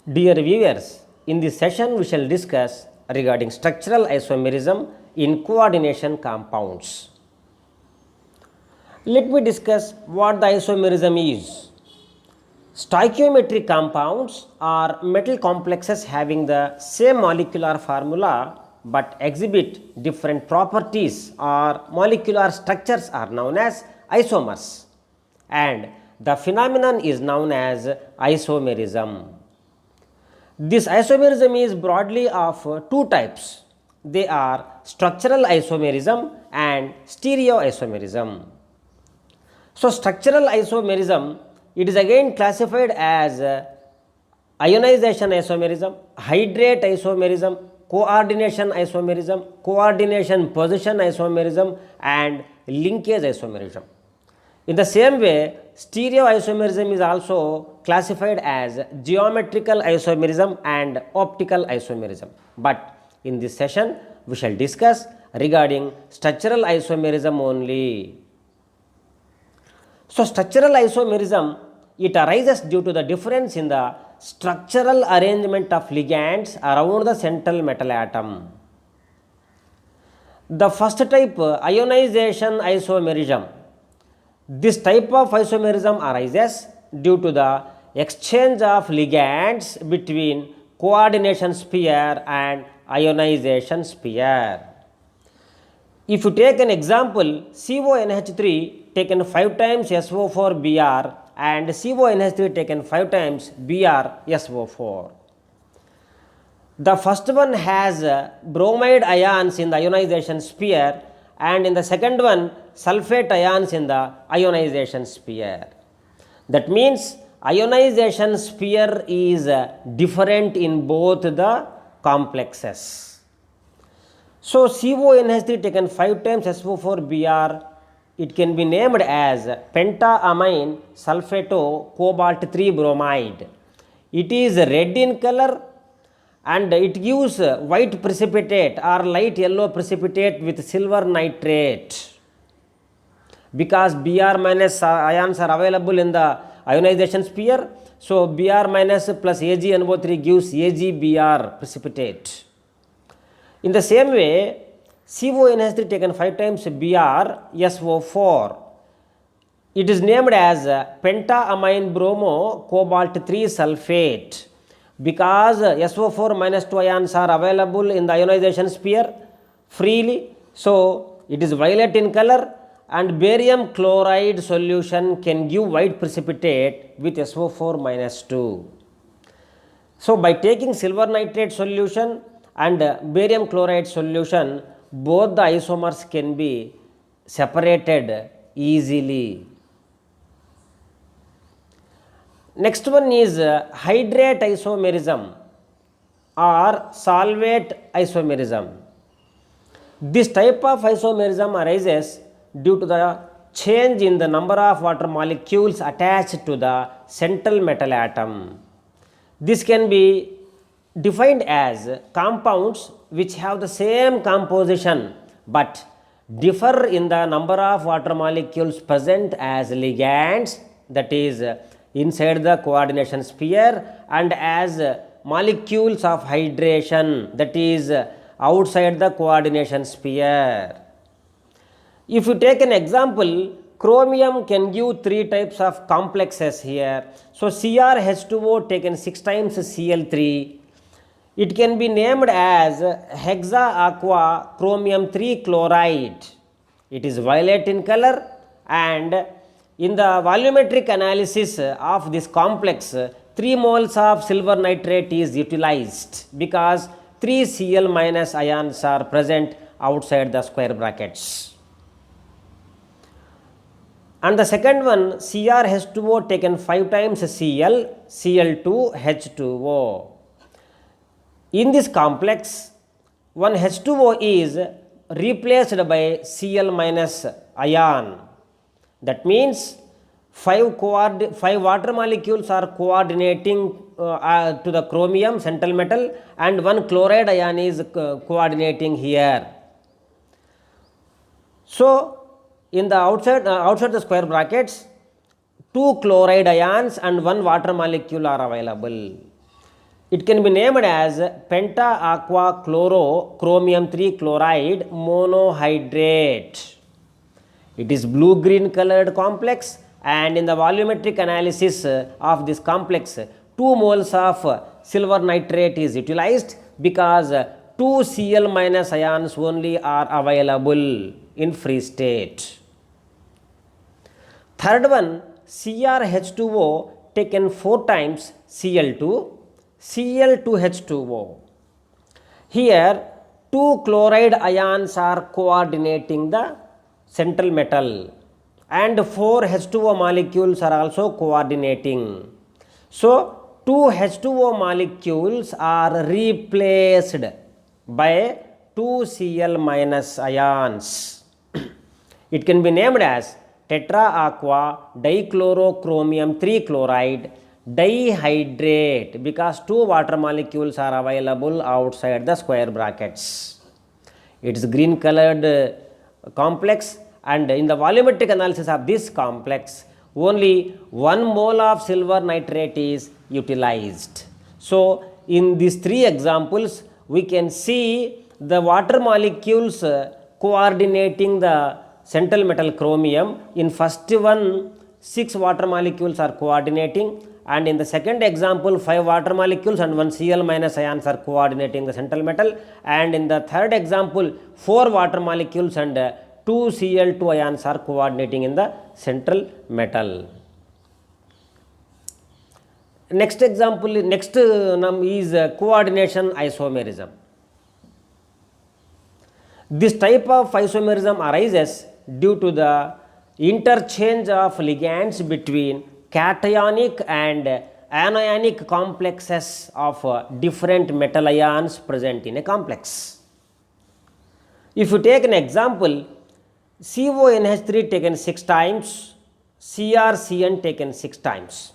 Dear viewers, in this session we shall discuss regarding structural isomerism in coordination compounds. Let me discuss what the isomerism is. Stoichiometric compounds are metal complexes having the same molecular formula but exhibit different properties or molecular structures are known as isomers, and the phenomenon is known as isomerism. This isomerism is broadly of two types. They are structural isomerism and stereoisomerism. So, structural isomerism, it is again classified as ionization isomerism, hydrate isomerism, coordination isomerism, coordination position isomerism, and linkage isomerism. In the same way, stereoisomerism is also classified as geometrical isomerism and optical isomerism. But in this session, we shall discuss regarding structural isomerism only. So, structural isomerism, it arises due to the difference in the structural arrangement of ligands around the central metal atom. The first type, ionization isomerism. This type of isomerism arises due to the exchange of ligands between coordination sphere and ionization sphere. If you take an example, CONH3 taken 5 times SO4 Br and CONH3 taken 5 times BrSO4. The first one has bromide ions in the ionization sphere, and in the second one sulfate ions in the ionization sphere. That means ionization sphere is different in both the complexes. So, CONH3 taken 5 times SO4Br, it can be named as pentaamine sulfato cobalt 3 bromide. It is red in color and it gives white precipitate or light yellow precipitate with silver nitrate. Because Br minus ions are available in the ionization sphere, so Br minus plus AgNO3 gives AgBr precipitate. In the same way, CONH3 taken 5 times BrSO4, it is named as pentaamine bromo cobalt 3 sulfate, because SO4 minus 2 ions are available in the ionization sphere freely, so it is violet in color, and barium chloride solution can give white precipitate with SO4 minus 2. So, by taking silver nitrate solution and barium chloride solution, both the isomers can be separated easily. Next one is hydrate isomerism or solvate isomerism. This type of isomerism arises due to the change in the number of water molecules attached to the central metal atom. This can be defined as compounds which have the same composition but differ in the number of water molecules present as ligands, that is inside the coordination sphere, and as molecules of hydration, that is outside the coordination sphere. If you take an example, chromium can give 3 types of complexes here. So, CrH2O taken 6 times Cl3, it can be named as hexa aqua chromium 3 chloride. It is violet in color, and in the volumetric analysis of this complex, 3 moles of silver nitrate is utilized because 3 Cl minus ions are present outside the square brackets. And the second one, CrH2O taken 5 times Cl, Cl2, H2O. In this complex, one H2O is replaced by Cl minus ion. That means 5 water molecules are coordinating to the chromium central metal, and 1 chloride ion is coordinating here. So, in the outside the square brackets, 2 chloride ions and 1 water molecule are available. It can be named as penta aqua chloro chromium 3 chloride monohydrate. It is blue green colored complex, and in the volumetric analysis of this complex 2 moles of silver nitrate is utilized because 2 Cl minus ions only are available in free state. Third one, CrH2O taken 4 times Cl2, Cl2H2O. Here 2 chloride ions are coordinating the central metal and 4 H2O molecules are also coordinating. So 2 H2O molecules are replaced by 2 Cl minus ions. It can be named as tetra aqua dichlorochromium 3 chloride dihydrate because 2 water molecules are available outside the square brackets. It is green colored complex, and in the volumetric analysis of this complex only 1 mole of silver nitrate is utilized. So in these 3 examples we can see the water molecules coordinating the central metal chromium. In first one 6 water molecules are coordinating, and in the second example 5 water molecules and 1 Cl minus ions are coordinating the central metal, and in the third example 4 water molecules and 2 Cl2 ions are coordinating in the central metal. Next example, next is coordination isomerism. This type of isomerism arises due to the interchange of ligands between cationic and anionic complexes of different metal ions present in a complex. If you take an example, CONH3 taken 6 times, CrCN taken 6 times,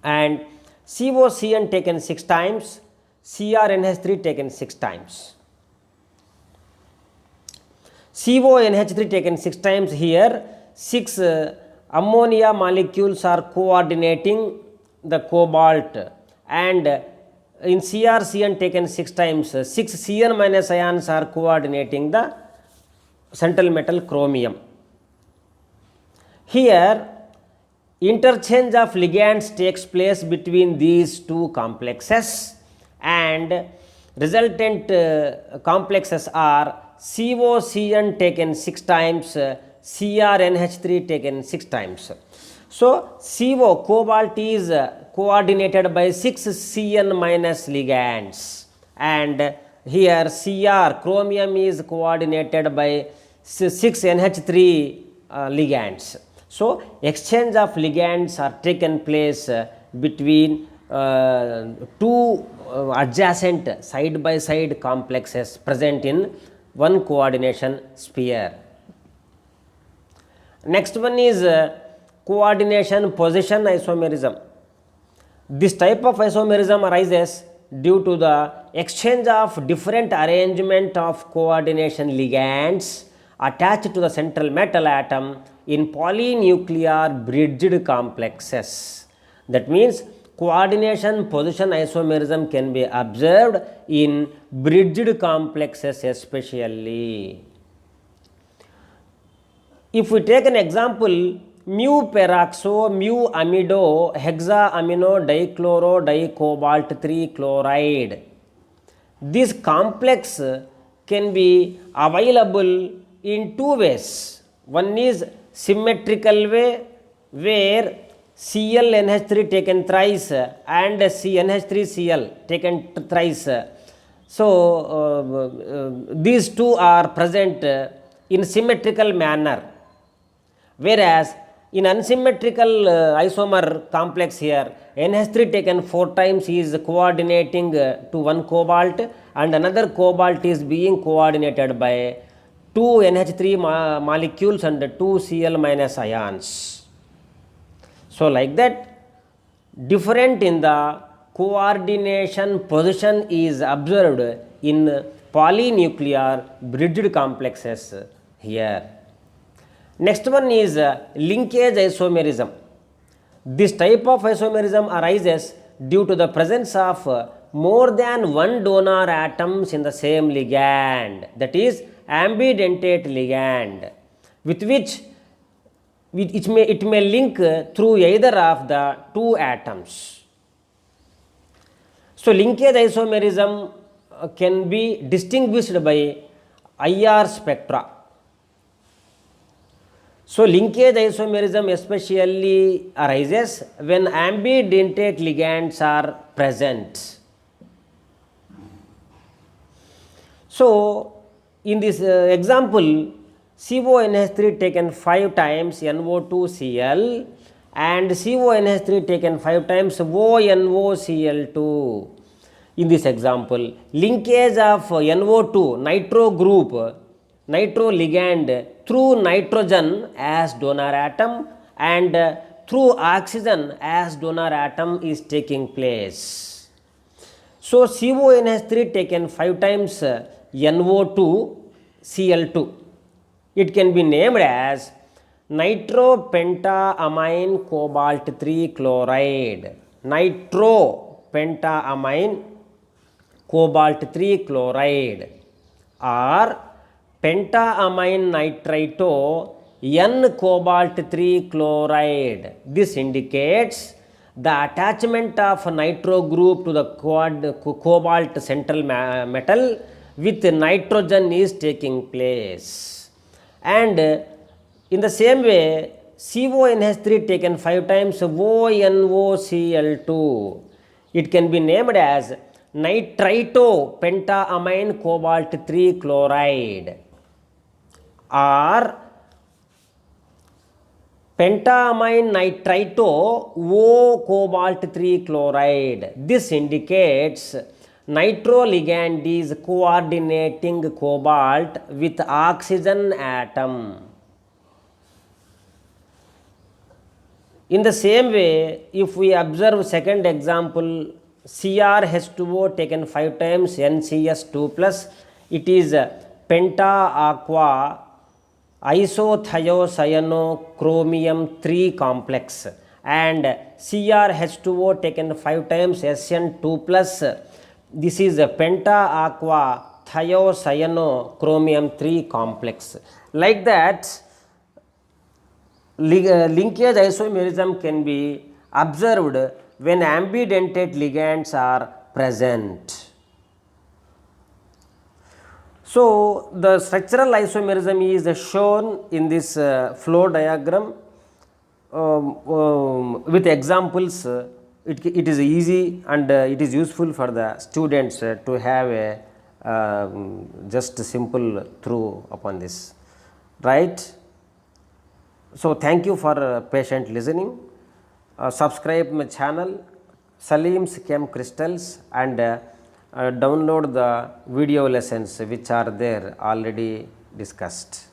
and COCN taken 6 times, CrNH3 taken 6 times. CONH3 taken 6 times, here 6 ammonia molecules are coordinating the cobalt, and in CrCN taken 6 times 6 Cn minus ions are coordinating the central metal chromium. Here interchange of ligands takes place between these 2 complexes, and resultant complexes are COCN taken 6 times, CrNH3 taken 6 times. So CO cobalt is coordinated by 6 Cn minus ligands, and here Cr chromium is coordinated by 6 NH3 ligands. So exchange of ligands are taken place between 2 adjacent side by side complexes present in one coordination sphere. Next one is coordination position isomerism. This type of isomerism arises due to the exchange of different arrangement of coordination ligands attached to the central metal atom in polynuclear bridged complexes. That means coordination position isomerism can be observed in bridged complexes especially. If we take an example, mu peroxo mu amido hexaamino dichloro dicobalt 3 chloride, this complex can be available in 2 ways. One is symmetrical way, where ClNH3 taken thrice and CNH3Cl taken thrice. So these 2 are present in symmetrical manner, whereas in unsymmetrical isomer complex here NH3 taken 4 times is coordinating to 1 cobalt, and another cobalt is being coordinated by 2 NH3 molecules and 2 Cl minus ions. So like that, different in the coordination position is observed in polynuclear bridged complexes here. Next one is linkage isomerism. This type of isomerism arises due to the presence of more than one donor atoms in the same ligand, that is ambidentate ligand, with which it may link through either of the two atoms. So linkage isomerism can be distinguished by IR spectra. So linkage isomerism especially arises when ambidentate ligands are present. So in this example, CONH3 taken 5 times NO2Cl and CONH3 taken 5 times ONOCl2. In this example, linkage of NO2 nitro group, nitro ligand through nitrogen as donor atom and through oxygen as donor atom is taking place. So CONH3 taken 5 times NO2 Cl2. It can be named as nitropentaamine cobalt 3 chloride. Nitropentaamine cobalt 3 chloride or pentaamine nitrito N cobalt 3 chloride. This indicates the attachment of nitro group to the cobalt central metal with nitrogen is taking place. And in the same way, CONH3 taken 5 times ONOCl2. It can be named as nitrito pentaamine cobalt 3 chloride or pentaamine nitrito O cobalt 3 chloride. This indicates nitro ligand is coordinating cobalt with oxygen atom. In the same way, if we observe second example, CrH2O taken 5 times NCS2 plus, it is penta aqua isothiocyanachromium 3 complex, and CrH2O taken 5 times SN2 plus, this is a penta aqua thiocyanachromium 3 complex. Like that, linkage isomerism can be observed when ambidentate ligands are present. So the structural isomerism is shown in this flow diagram with examples. It is easy and it is useful for the students to have a just simple through upon this, right? So thank you for patient listening. Subscribe my channel Salim's Chem Crystals and download the video lessons which are there already discussed.